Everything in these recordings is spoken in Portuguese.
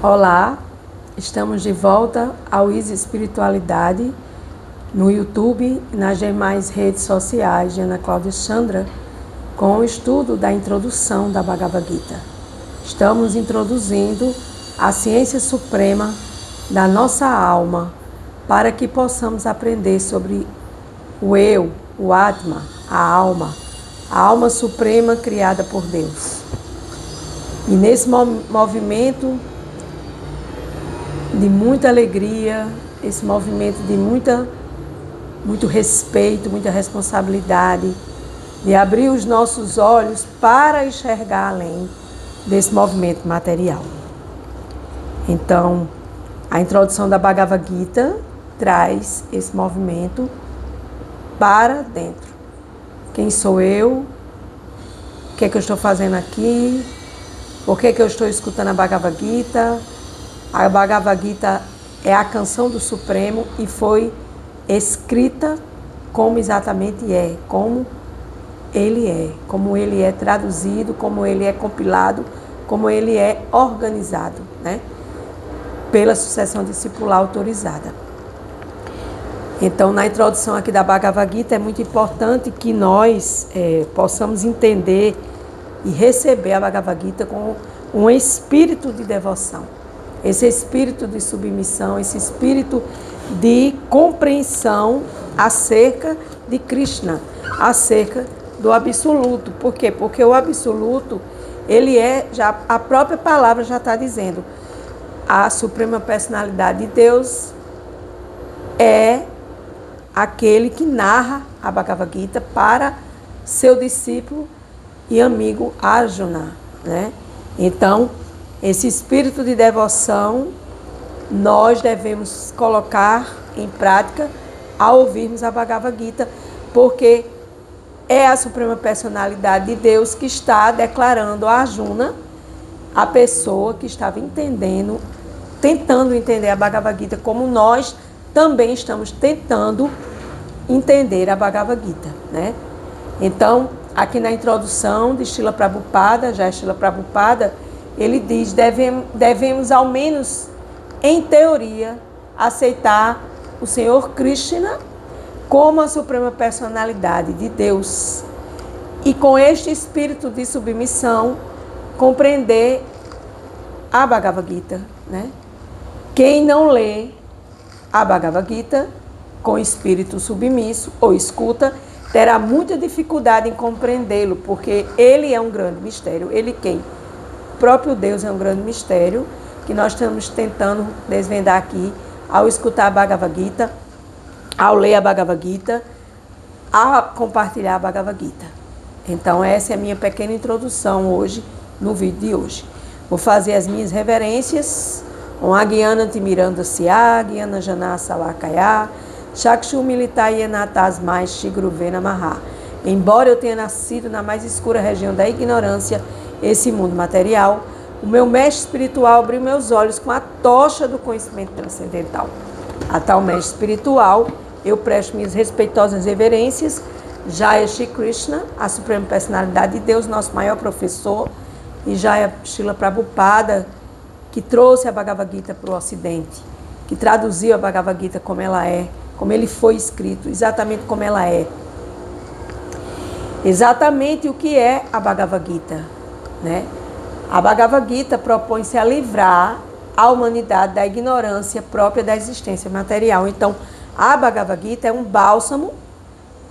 Olá, estamos de volta ao Easy Espiritualidade no YouTube e nas demais redes sociais de Ana Cláudia Chandra com o estudo da introdução da Bhagavad Gita. Estamos introduzindo a ciência suprema da nossa alma para que possamos aprender sobre o eu, o Atma, a alma suprema criada por Deus. E nesse movimento de muita alegria, esse movimento de muito respeito, muita responsabilidade, de abrir os nossos olhos para enxergar além desse movimento material. Então, a introdução da Bhagavad Gita traz esse movimento para dentro. Quem sou eu? O que é que eu estou fazendo aqui? Por que é que eu estou escutando a Bhagavad Gita? A Bhagavad Gita é a canção do Supremo e foi escrita como exatamente é, como ele é traduzido, como ele é compilado, como ele é organizado, né? Pela sucessão discipular autorizada. Então, na introdução aqui da Bhagavad Gita, é muito importante que nós possamos entender e receber a Bhagavad Gita com um espírito de devoção. Esse espírito de submissão, esse espírito de compreensão acerca de Krishna, acerca do absoluto. Por quê? Porque o absoluto, ele já a própria palavra já está dizendo, a suprema personalidade de Deus é aquele que narra a Bhagavad Gita para seu discípulo e amigo Arjuna, né? Então, esse espírito de devoção nós devemos colocar em prática ao ouvirmos a Bhagavad Gita, porque é a suprema personalidade de Deus que está declarando a Arjuna, a pessoa que estava tentando entender a Bhagavad Gita, como nós também estamos tentando entender a Bhagavad Gita, né? Então, aqui na introdução de Srila Prabhupada, já é Srila Prabhupada, ele diz, devemos ao menos, em teoria, aceitar o Senhor Krishna como a suprema personalidade de Deus. E com este espírito de submissão, compreender a Bhagavad Gita, né? Quem não lê a Bhagavad Gita com espírito submisso ou escuta, terá muita dificuldade em compreendê-lo, porque ele é um grande mistério. Ele quem? O próprio Deus é um grande mistério que nós estamos tentando desvendar aqui ao escutar a Bhagavad Gita, ao ler a Bhagavad Gita, a compartilhar a Bhagavad Gita. Então essa é a minha pequena introdução hoje, no vídeo de hoje. Vou fazer as minhas reverências. Om Agyana Timiranda Sya, Gyana Jana Salakaya, Chakshu Militaye Natasmai Shigruvena Maha. Embora eu tenha nascido na mais escura região da ignorância, esse mundo material, o meu mestre espiritual abriu meus olhos com a tocha do conhecimento transcendental. A tal mestre espiritual, eu presto minhas respeitosas reverências, Jaya Shri Krishna, a suprema personalidade de Deus, nosso maior professor, e Jaya Srila Prabhupada, que trouxe a Bhagavad Gita para o Ocidente, que traduziu a Bhagavad Gita como ela é, como ele foi escrito, exatamente como ela é. Exatamente o que é a Bhagavad Gita, né? A Bhagavad Gita propõe-se a livrar a humanidade da ignorância própria da existência material. Então, a Bhagavad Gita é um bálsamo,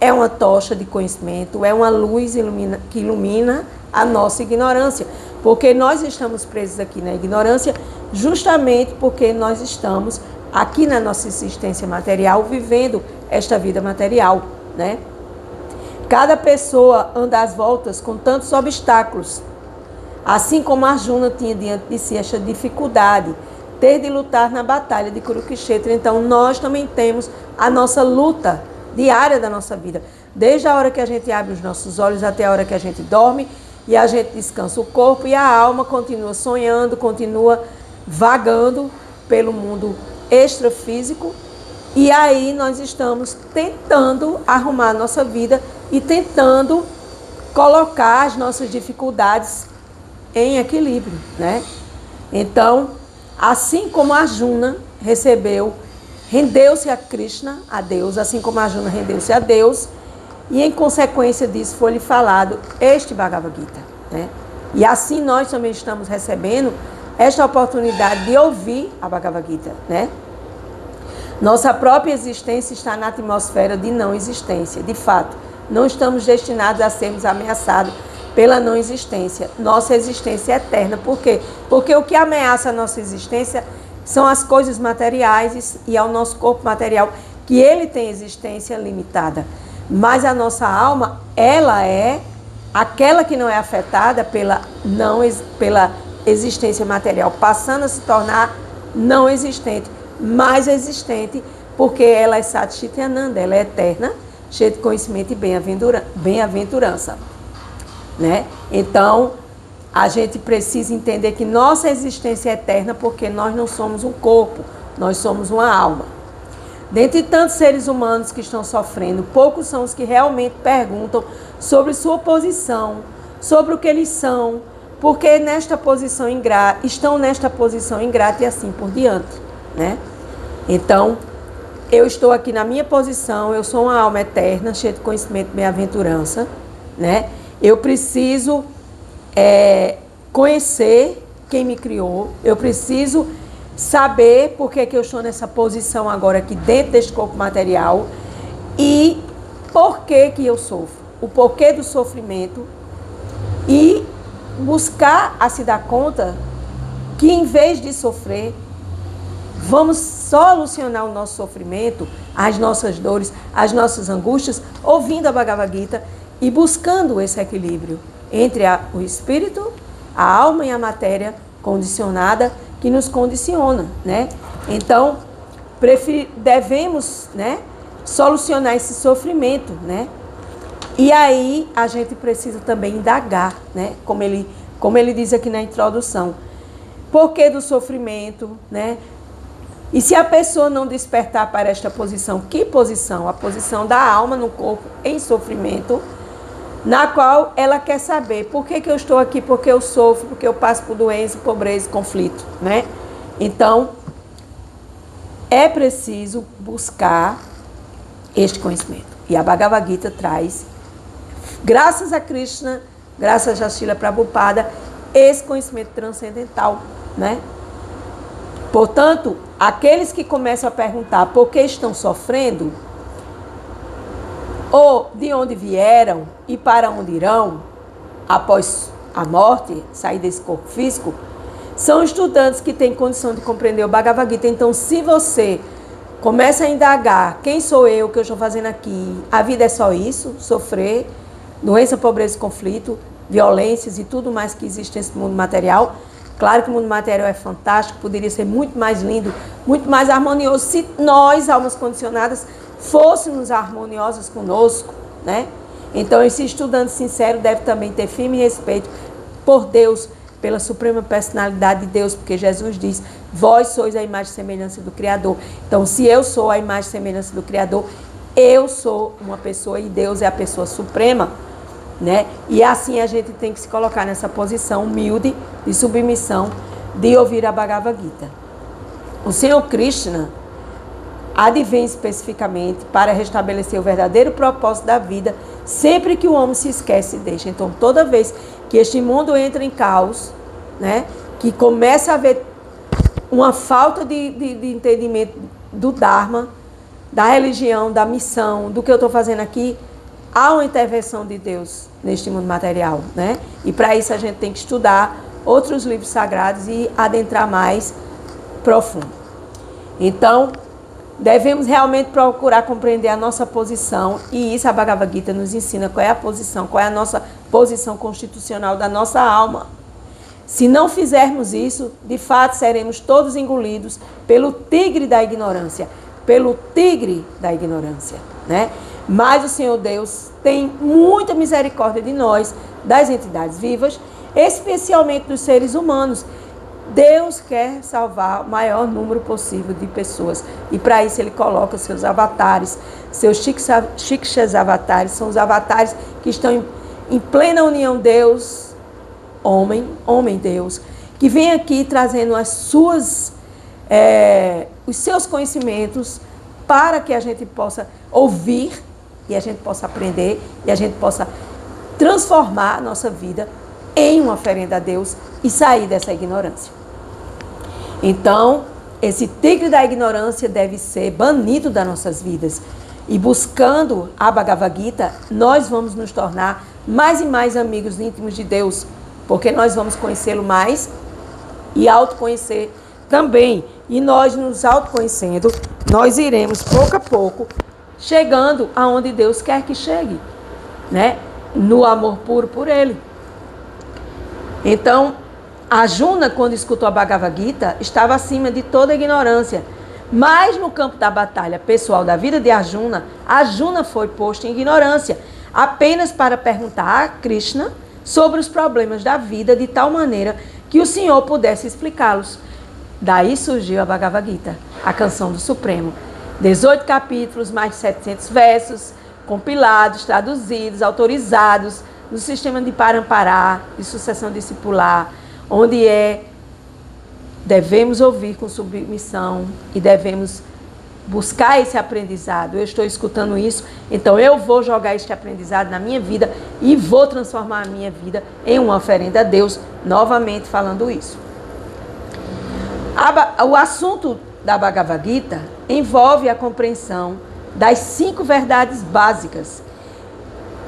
é uma tocha de conhecimento, é uma luz que ilumina a nossa ignorância. Porque nós estamos presos aqui na ignorância justamente porque nós estamos aqui na nossa existência material, vivendo esta vida material, né? Cada pessoa anda às voltas com tantos obstáculos. Assim como Arjuna tinha diante de si esta dificuldade, ter de lutar na batalha de Kurukshetra, então nós também temos a nossa luta diária da nossa vida. Desde a hora que a gente abre os nossos olhos até a hora que a gente dorme, e a gente descansa o corpo e a alma continua sonhando, continua vagando pelo mundo extrafísico. E aí nós estamos tentando arrumar a nossa vida e tentando colocar as nossas dificuldades em equilíbrio, né? Então, Assim como a Juna recebeu, rendeu-se a Krishna, a Deus, assim como a Juna rendeu-se a Deus, e em consequência disso foi-lhe falado este Bhagavad Gita, né? E assim nós também estamos recebendo esta oportunidade de ouvir a Bhagavad Gita, né? Nossa própria existência está na atmosfera de não existência. De fato, não estamos destinados a sermos ameaçados pela não existência. Nossa existência é eterna. Por quê? Porque o que ameaça a nossa existência são as coisas materiais e é o nosso corpo material, que ele tem existência limitada. Mas a nossa alma, ela é aquela que não é afetada pela existência material, passando a se tornar não existente, mais existente, porque ela é Satchit Ananda, ela é eterna, cheia de conhecimento e bem-aventurança, né? Então, a gente precisa entender que nossa existência é eterna porque nós não somos um corpo, nós somos uma alma. Dentre tantos seres humanos que estão sofrendo, poucos são os que realmente perguntam sobre sua posição, sobre o que eles são, porque estão nesta posição ingrata e assim por diante, né? Então, eu estou aqui na minha posição, eu sou uma alma eterna, cheia de conhecimento e bem-aventurança, né? Eu preciso conhecer quem me criou, eu preciso saber por que eu estou nessa posição agora aqui dentro deste corpo material e por que eu sofro, o porquê do sofrimento e buscar a se dar conta que em vez de sofrer, vamos solucionar o nosso sofrimento, as nossas dores, as nossas angústias, ouvindo a Bhagavad Gita e buscando esse equilíbrio entre o espírito, a alma e a matéria condicionada que nos condiciona, né? Então, devemos, né, solucionar esse sofrimento, né? E aí a gente precisa também indagar, né? Como ele diz aqui na introdução. Por que do sofrimento, né? E se a pessoa não despertar para esta posição, que posição? A posição da alma no corpo em sofrimento, na qual ela quer saber por que eu estou aqui, porque eu sofro, porque eu passo por doença, pobreza e conflito, né? Então, é preciso buscar este conhecimento. E a Bhagavad Gita traz, graças a Krishna, graças a Srila Prabhupada, esse conhecimento transcendental, né? Portanto, aqueles que começam a perguntar por que estão sofrendo, ou de onde vieram e para onde irão, após a morte, sair desse corpo físico, são estudantes que têm condição de compreender o Bhagavad Gita. Então, se você começa a indagar, quem sou eu, o que eu estou fazendo aqui, a vida é só isso, sofrer, doença, pobreza, conflito, violências e tudo mais que existe nesse mundo material. Claro que o mundo material é fantástico, poderia ser muito mais lindo, muito mais harmonioso, se nós, almas condicionadas, fôssemos harmoniosas conosco, né? Então, esse estudante sincero deve também ter firme respeito por Deus, pela suprema personalidade de Deus, porque Jesus diz, vós sois a imagem e semelhança do Criador. Então, se eu sou a imagem e semelhança do Criador, eu sou uma pessoa e Deus é a pessoa suprema, né? E assim a gente tem que se colocar nessa posição humilde, de submissão, de ouvir a Bhagavad Gita. O Senhor Krishna advém especificamente para restabelecer o verdadeiro propósito da vida, sempre que o homem se esquece e deixa. Então, toda vez que este mundo entra em caos, né, que começa a haver uma falta de entendimento do Dharma, da religião, da missão, do que eu estou fazendo aqui, há uma intervenção de Deus neste mundo material, né? E para isso a gente tem que estudar outros livros sagrados e adentrar mais profundo. Então, devemos realmente procurar compreender a nossa posição, e isso a Bhagavad Gita nos ensina qual é a posição, qual é a nossa posição constitucional da nossa alma. Se não fizermos isso, de fato seremos todos engolidos pelo tigre da ignorância, né? Mas o Senhor Deus tem muita misericórdia de nós, das entidades vivas, especialmente dos seres humanos. Deus quer salvar o maior número possível de pessoas. E para isso ele coloca seus avatares, seus shikshas avatares, são os avatares que estão em plena união Deus, homem, Deus, que vem aqui trazendo os seus conhecimentos para que a gente possa ouvir e a gente possa aprender e a gente possa transformar a nossa vida em uma oferenda a Deus e sair dessa ignorância. Então, esse tigre da ignorância deve ser banido das nossas vidas. E buscando a Bhagavad Gita, nós vamos nos tornar mais e mais amigos íntimos de Deus, porque nós vamos conhecê-lo mais e autoconhecer também. E nós nos autoconhecendo, nós iremos pouco a pouco chegando aonde Deus quer que chegue, né? No amor puro por Ele. Então, Arjuna, quando escutou a Bhagavad Gita, estava acima de toda ignorância. Mas no campo da batalha pessoal da vida de Arjuna, Arjuna foi posto em ignorância, apenas para perguntar a Krishna sobre os problemas da vida, de tal maneira que o Senhor pudesse explicá-los. Daí surgiu a Bhagavad Gita, a canção do Supremo. 18 capítulos, mais de 700 versos, compilados, traduzidos, autorizados, no sistema de Parampará, de sucessão discipular, onde devemos ouvir com submissão e devemos buscar esse aprendizado. Eu estou escutando isso, então eu vou jogar este aprendizado na minha vida e vou transformar a minha vida em uma oferenda a Deus, novamente falando isso. O assunto da Bhagavad Gita envolve a compreensão das 5 verdades básicas.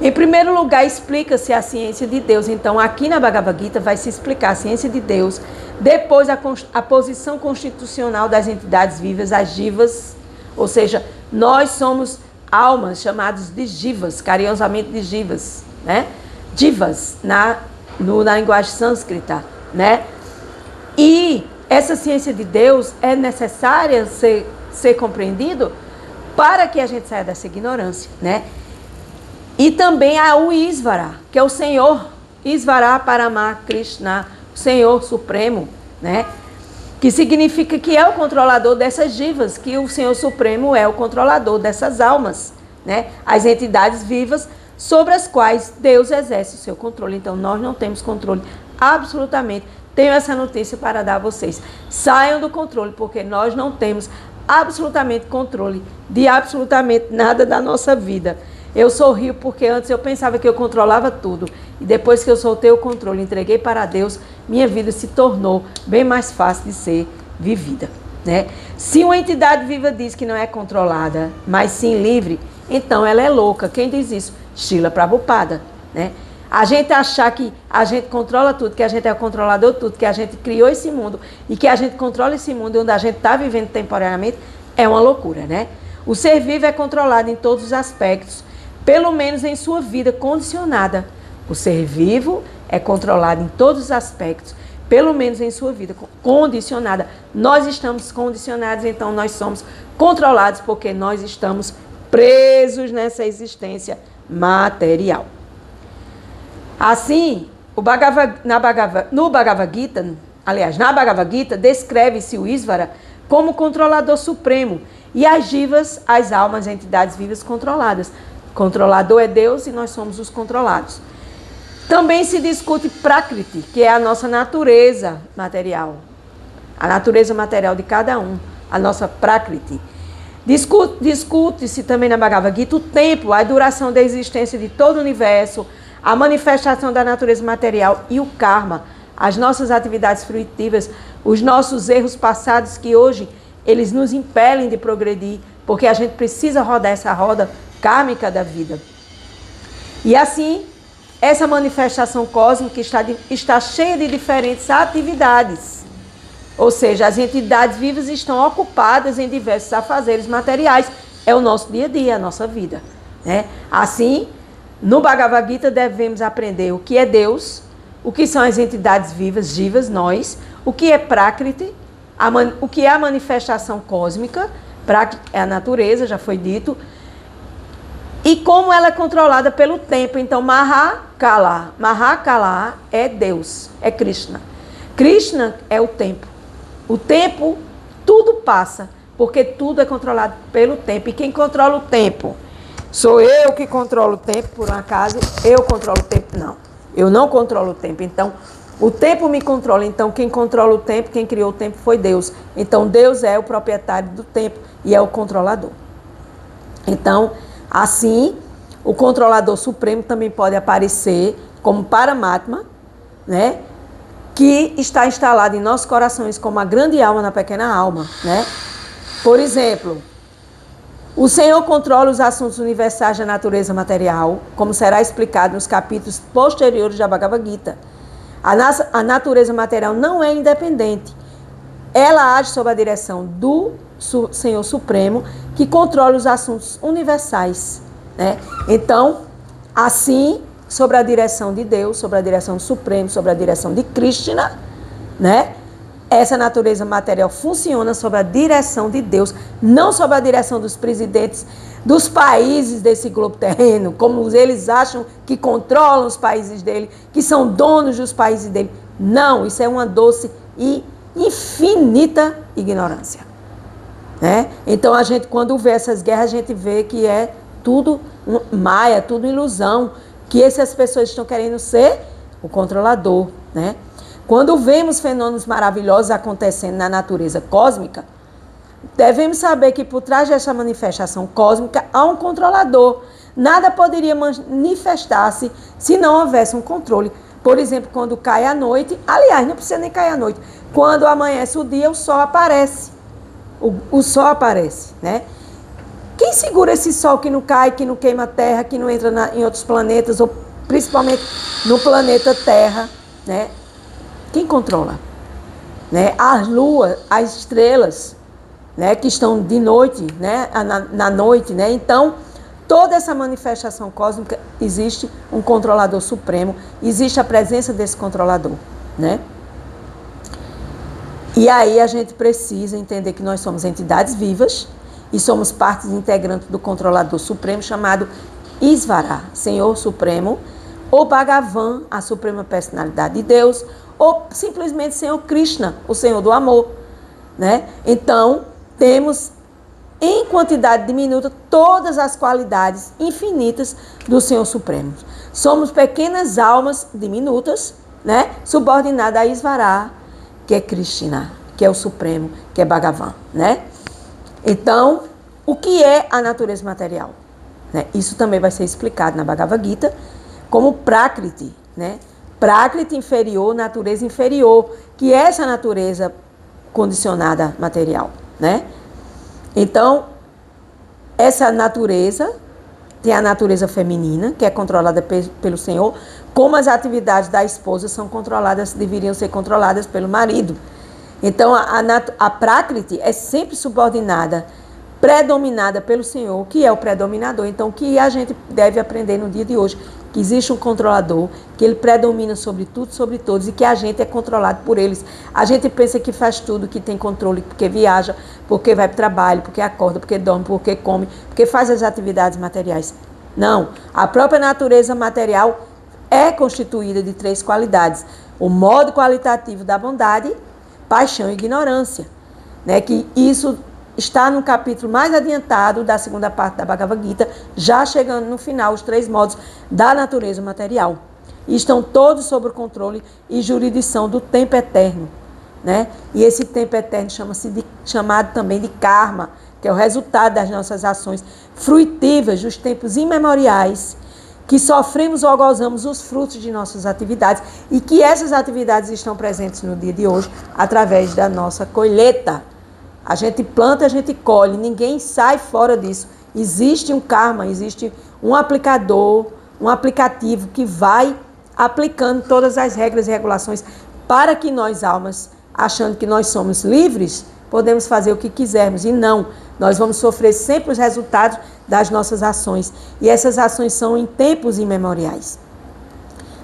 Em primeiro lugar, explica-se a ciência de Deus. Então, aqui na Bhagavad Gita vai se explicar a ciência de Deus. Depois, a posição constitucional das entidades vivas, as jivas. Ou seja, nós somos almas chamadas de jivas, carinhosamente de jivas, né? Divas, na linguagem sânscrita, né? E essa ciência de Deus é necessária ser compreendido para que a gente saia dessa ignorância, né? E também há o Isvara, que é o Senhor, Isvara Parama Krishna, o Senhor Supremo, né? Que significa que é o controlador dessas jivas, que o Senhor Supremo é o controlador dessas almas, né? As entidades vivas sobre as quais Deus exerce o seu controle. Então, nós não temos controle absolutamente. Tenho essa notícia para dar a vocês. Saiam do controle, porque nós não temos absolutamente controle de absolutamente nada da nossa vida. Eu sorrio porque antes eu pensava que eu controlava tudo. E depois que eu soltei o controle, entreguei para Deus, minha vida se tornou bem mais fácil de ser vivida, né? Se uma entidade viva diz que não é controlada, mas sim livre, então ela é louca. Quem diz isso? Srila Prabhupada, né? A gente achar que a gente controla tudo, que a gente é o controlador de tudo, que a gente criou esse mundo e que a gente controla esse mundo onde a gente está vivendo temporariamente, é uma loucura, né? O ser vivo é controlado em todos os aspectos, pelo menos em sua vida condicionada. O ser vivo é controlado em todos os aspectos, pelo menos em sua vida condicionada. Nós estamos condicionados, então nós somos controlados porque nós estamos presos nessa existência material. Assim, na Bhagavad Gita, descreve-se o Isvara como controlador supremo e as jivas, as almas, entidades vivas controladas. Controlador é Deus e nós somos os controlados. Também se discute Prakriti, que é a nossa natureza material. A natureza material de cada um, a nossa Prakriti. Discute-se também na Bhagavad Gita o tempo, a duração da existência de todo o universo, a manifestação da natureza material e o karma, as nossas atividades fruitivas, os nossos erros passados que hoje eles nos impelem de progredir, porque a gente precisa rodar essa roda kármica da vida. E assim, essa manifestação cósmica está cheia de diferentes atividades. Ou seja, as entidades vivas estão ocupadas em diversos afazeres materiais. É o nosso dia a dia, a nossa vida, né? Assim, no Bhagavad Gita devemos aprender o que é Deus, o que são as entidades vivas, jivas, nós, o que é Prakriti, o que é a manifestação cósmica, Prakriti é a natureza, já foi dito, e como ela é controlada pelo tempo. Então, Mahakala é Deus, é Krishna. Krishna é o tempo. O tempo, tudo passa, porque tudo é controlado pelo tempo. E quem controla o tempo? Sou eu que controlo o tempo, por um acaso? Eu controlo o tempo? Não, eu não controlo o tempo. Então, O tempo me controla, então quem controla o tempo, quem criou o tempo foi Deus. Então Deus é o proprietário do tempo e é o controlador. Então, assim, o controlador supremo também pode aparecer como Paramatma, né? Que está instalado em nossos corações como a grande alma na pequena alma, né? Por exemplo, o Senhor controla os assuntos universais da natureza material, como será explicado nos capítulos posteriores da Bhagavad Gita. A natureza material não é independente. Ela age sob a direção do Senhor Supremo, que controla os assuntos universais, né? Então, assim, sobre a direção de Deus, sobre a direção do Supremo, sobre a direção de Krishna, né? Essa natureza material funciona sob a direção de Deus, não sob a direção dos presidentes dos países desse globo terreno, como eles acham que controlam os países dele, que são donos dos países dele. Não, isso é uma doce e infinita ignorância, né? Então, a gente, quando vê essas guerras, a gente vê que é tudo maia, tudo ilusão, que essas pessoas estão querendo ser o controlador, né? Quando vemos fenômenos maravilhosos acontecendo na natureza cósmica, devemos saber que por trás dessa manifestação cósmica há um controlador. Nada poderia manifestar-se se não houvesse um controle. Por exemplo, quando cai a noite, aliás, não precisa nem cair a noite, quando amanhece o dia, o sol aparece. O sol aparece, né? Quem segura esse sol que não cai, que não queima a Terra, que não entra em outros planetas, ou principalmente no planeta Terra, né? Quem controla? Né? As luas, as estrelas, né? Que estão de noite, né? Na noite, né? Então, toda essa manifestação cósmica, existe um controlador supremo, existe a presença desse controlador, né? E aí a gente precisa entender que nós somos entidades vivas e somos partes integrantes do controlador supremo chamado Isvara, Senhor Supremo, ou Bhagavan, a suprema personalidade de Deus, ou simplesmente Senhor Krishna, o Senhor do amor, né? Então, temos em quantidade diminuta todas as qualidades infinitas do Senhor Supremo. Somos pequenas almas diminutas, né? Subordinadas a Isvara, que é Krishna, que é o Supremo, que é Bhagavan, né? Então, o que é a natureza material? Né? Isso também vai ser explicado na Bhagavad Gita como Prakriti, né? Prakriti inferior, natureza inferior, que é essa natureza condicionada material, né? Então, essa natureza tem a natureza feminina, que é controlada pelo Senhor, como as atividades da esposa são controladas, deveriam ser controladas pelo marido. Então, a Prakriti é sempre subordinada, predominada pelo Senhor, que é o predominador. Então, o que a gente deve aprender no dia de hoje? Que existe um controlador, que ele predomina sobre tudo, sobre todos, e que a gente é controlado por eles. A gente pensa que faz tudo, que tem controle, porque viaja, porque vai para o trabalho, porque acorda, porque dorme, porque come, porque faz as atividades materiais. Não, a própria natureza material é constituída de 3 qualidades. O modo qualitativo da bondade, paixão e ignorância, né? Que isso está no capítulo mais adiantado da segunda parte da Bhagavad Gita, já chegando no final, os 3 modos da natureza material. E estão todos sob o controle e jurisdição do tempo eterno, né? E esse tempo eterno chamado também de karma, que é o resultado das nossas ações fruitivas dos tempos imemoriais, que sofremos ou gozamos os frutos de nossas atividades e que essas atividades estão presentes no dia de hoje através da nossa colheita. A gente planta, a gente colhe, ninguém sai fora disso. Existe um karma, existe um aplicador, um aplicativo que vai aplicando todas as regras e regulações para que nós, almas, achando que nós somos livres, podemos fazer o que quisermos. E não, nós vamos sofrer sempre os resultados das nossas ações. E essas ações são em tempos imemoriais,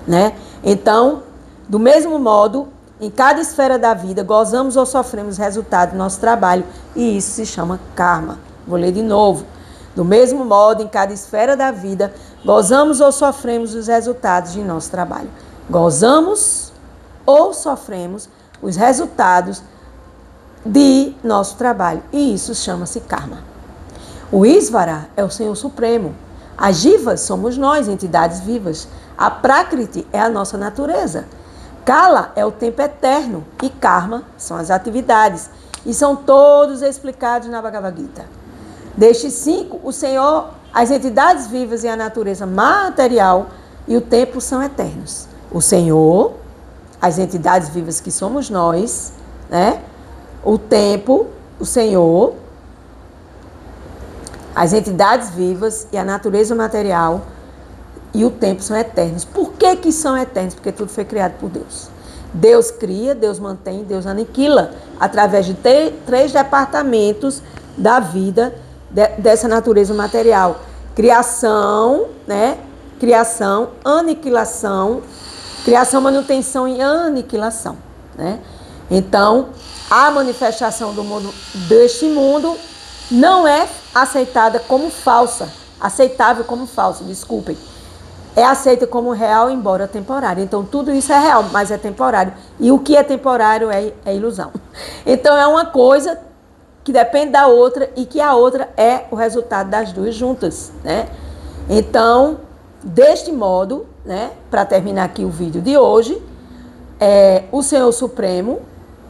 né? Então, do mesmo modo, em cada esfera da vida, gozamos ou sofremos resultado do nosso trabalho, e isso se chama karma. Vou ler de novo. Do mesmo modo, em cada esfera da vida, gozamos ou sofremos os resultados de nosso trabalho. Gozamos ou sofremos os resultados de nosso trabalho, e isso chama-se karma. O Isvara é o Senhor Supremo. As jivas somos nós, entidades vivas. A Prakriti é a nossa natureza. Kala é o tempo eterno e karma são as atividades. E são todos explicados na Bhagavad Gita. Destes 5, o Senhor, as entidades vivas e a natureza material e o tempo são eternos. O Senhor, as entidades vivas que somos nós, né? O tempo, o Senhor, as entidades vivas e a natureza material e o tempo são eternos. Por que são eternos? Porque tudo foi criado por Deus. Deus cria, Deus mantém, Deus aniquila, através de 3 departamentos da vida dessa natureza material. Criação, né? Criação, aniquilação, criação, manutenção e aniquilação, né? Então, a manifestação do mundo, deste mundo, não é aceitada como falsa, aceitável como falsa, desculpem. É aceita como real, embora temporário. Então, tudo isso é real, mas é temporário. E o que é temporário é ilusão. Então, é uma coisa que depende da outra e que a outra é o resultado das duas juntas, né? Então, deste modo, né, para terminar aqui o vídeo de hoje, o Senhor Supremo,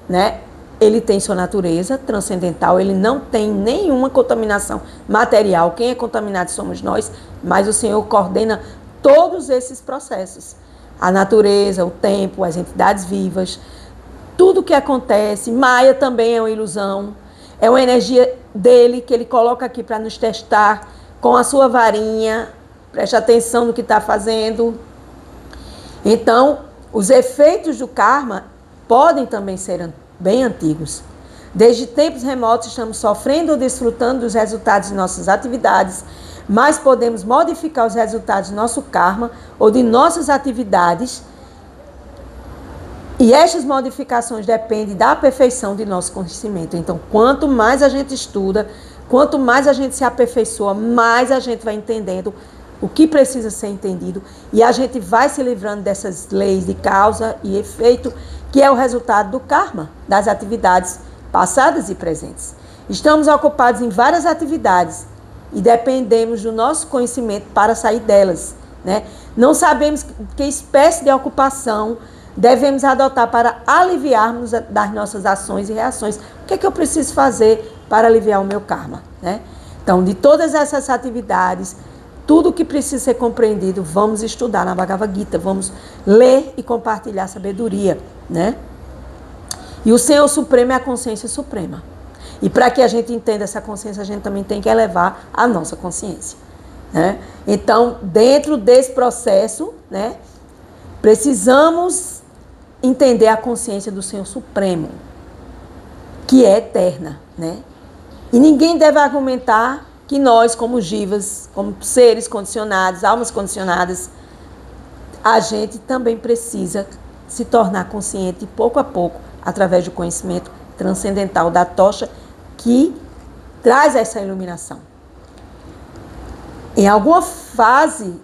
né, ele tem sua natureza transcendental, ele não tem nenhuma contaminação material. Quem é contaminado somos nós, mas o Senhor coordena todos esses processos. A natureza, o tempo, as entidades vivas, tudo que acontece. Maya também é uma ilusão, é uma energia dele que ele coloca aqui para nos testar com a sua varinha. Preste atenção no que está fazendo. Então, os efeitos do karma podem também ser bem antigos. Desde tempos remotos estamos sofrendo ou desfrutando dos resultados de nossas atividades, mas podemos modificar os resultados de nosso karma ou de nossas atividades. E estas modificações dependem da perfeição de nosso conhecimento. Então, quanto mais a gente estuda, quanto mais a gente se aperfeiçoa, mais a gente vai entendendo o que precisa ser entendido, e a gente vai se livrando dessas leis de causa e efeito, que é o resultado do karma, das atividades passadas e presentes. Estamos ocupados em várias atividades e dependemos do nosso conhecimento para sair delas, né? Não sabemos que espécie de ocupação devemos adotar para aliviarmos das nossas ações e reações. O que é que eu preciso fazer para aliviar o meu karma, né? Então, de todas essas atividades, tudo que precisa ser compreendido, vamos estudar na Bhagavad Gita, vamos ler e compartilhar sabedoria, né? E o Senhor Supremo é a consciência suprema. E para que a gente entenda essa consciência, a gente também tem que elevar a nossa consciência, né? Então, dentro desse processo, né, precisamos entender a consciência do Senhor Supremo, que é eterna, né? E ninguém deve argumentar que nós, como jivas, como seres condicionados, almas condicionadas, a gente também precisa se tornar consciente pouco a pouco, através do conhecimento transcendental da tocha que traz essa iluminação. Em alguma fase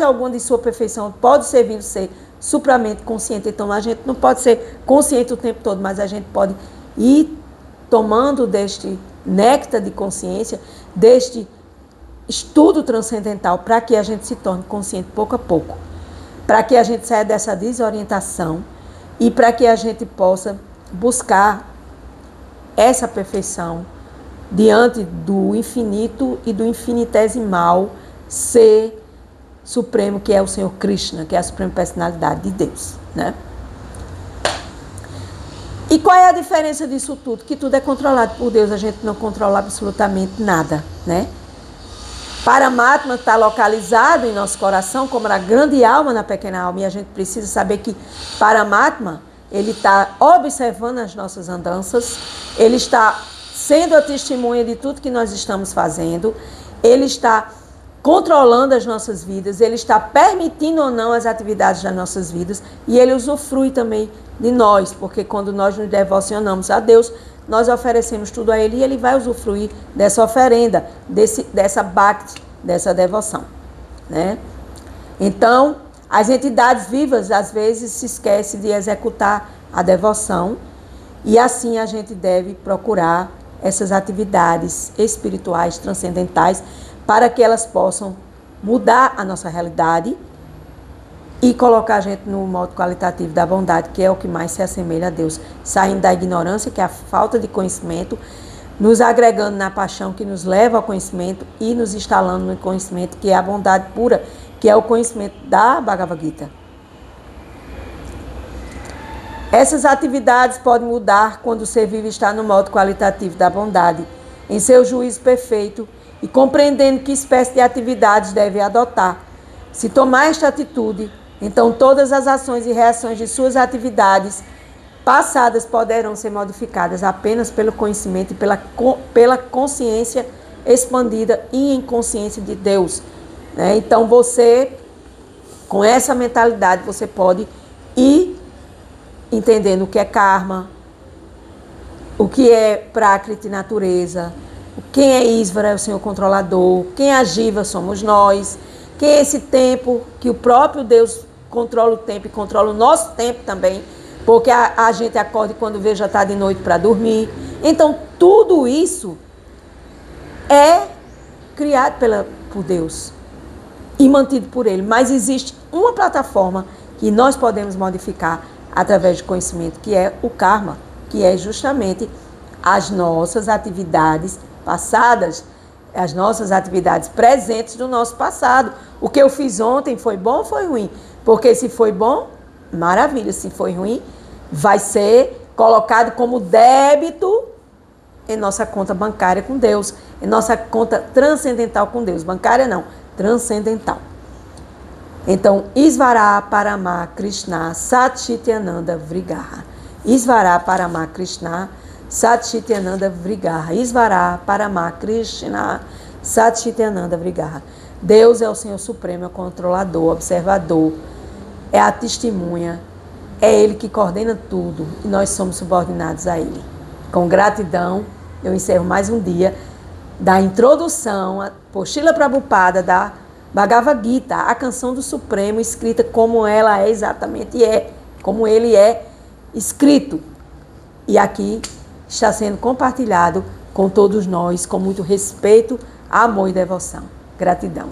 alguma de sua perfeição, pode ser vindo ser supramente consciente. Então, a gente não pode ser consciente o tempo todo, mas a gente pode ir tomando deste néctar de consciência, deste estudo transcendental, para que a gente se torne consciente pouco a pouco, para que a gente saia dessa desorientação e para que a gente possa buscar essa perfeição diante do infinito e do infinitesimal ser supremo, que é o Senhor Krishna, que é a suprema personalidade de Deus, né? E qual é a diferença disso tudo? Que tudo é controlado por Deus, a gente não controla absolutamente nada, né? Paramatma está localizado em nosso coração como a grande alma na pequena alma, e a gente precisa saber que Paramatma, ele está observando as nossas andanças, ele está sendo a testemunha de tudo que nós estamos fazendo, ele está controlando as nossas vidas, ele está permitindo ou não as atividades das nossas vidas, e ele usufrui também de nós, porque quando nós nos devocionamos a Deus, nós oferecemos tudo a ele e ele vai usufruir dessa oferenda, dessa bhakti, dessa devoção, né? Então, as entidades vivas às vezes se esquecem de executar a devoção, e assim a gente deve procurar essas atividades espirituais, transcendentais, para que elas possam mudar a nossa realidade e colocar a gente no modo qualitativo da bondade, que é o que mais se assemelha a Deus, saindo da ignorância, que é a falta de conhecimento, nos agregando na paixão que nos leva ao conhecimento e nos instalando no conhecimento, que é a bondade pura, que é o conhecimento da Bhagavad Gita. Essas atividades podem mudar quando o ser vivo está no modo qualitativo da bondade, em seu juízo perfeito e compreendendo que espécie de atividades deve adotar. Se tomar esta atitude, então todas as ações e reações de suas atividades passadas poderão ser modificadas apenas pelo conhecimento e pela consciência expandida e em consciência de Deus. Então você, com essa mentalidade, você pode ir entendendo o que é karma, o que é prakriti, natureza, quem é Ísvara, é o Senhor controlador, quem é Jiva, somos nós, quem é esse tempo, que o próprio Deus controla o tempo e controla o nosso tempo também, porque a gente acorda e quando vê já está de noite para dormir. Então tudo isso é criado por Deus e mantido por Ele, mas existe uma plataforma que nós podemos modificar através de conhecimento, que é o karma, que é justamente as nossas atividades passadas, as nossas atividades presentes do nosso passado. O que eu fiz ontem foi bom ou foi ruim? Porque se foi bom, maravilha. Se foi ruim, vai ser colocado como débito em nossa conta bancária com Deus, em nossa conta transcendental com Deus. Bancária não, transcendental. Então, Isvara Parama Krishna Satchityananda Vrigaha. Isvara Parama Krishna Satchityananda Vrigaha. Isvara Parama Krishna Satchityananda Vrigaha. Deus é o Senhor Supremo, é o controlador, observador, é a testemunha, é Ele que coordena tudo e nós somos subordinados a Ele. Com gratidão, eu encerro mais um dia da introdução por Srila Prabhupada da Bhagavad Gita, a canção do Supremo, escrita como ela é exatamente como ele é escrito. E aqui está sendo compartilhado com todos nós, com muito respeito, amor e devoção. Gratidão.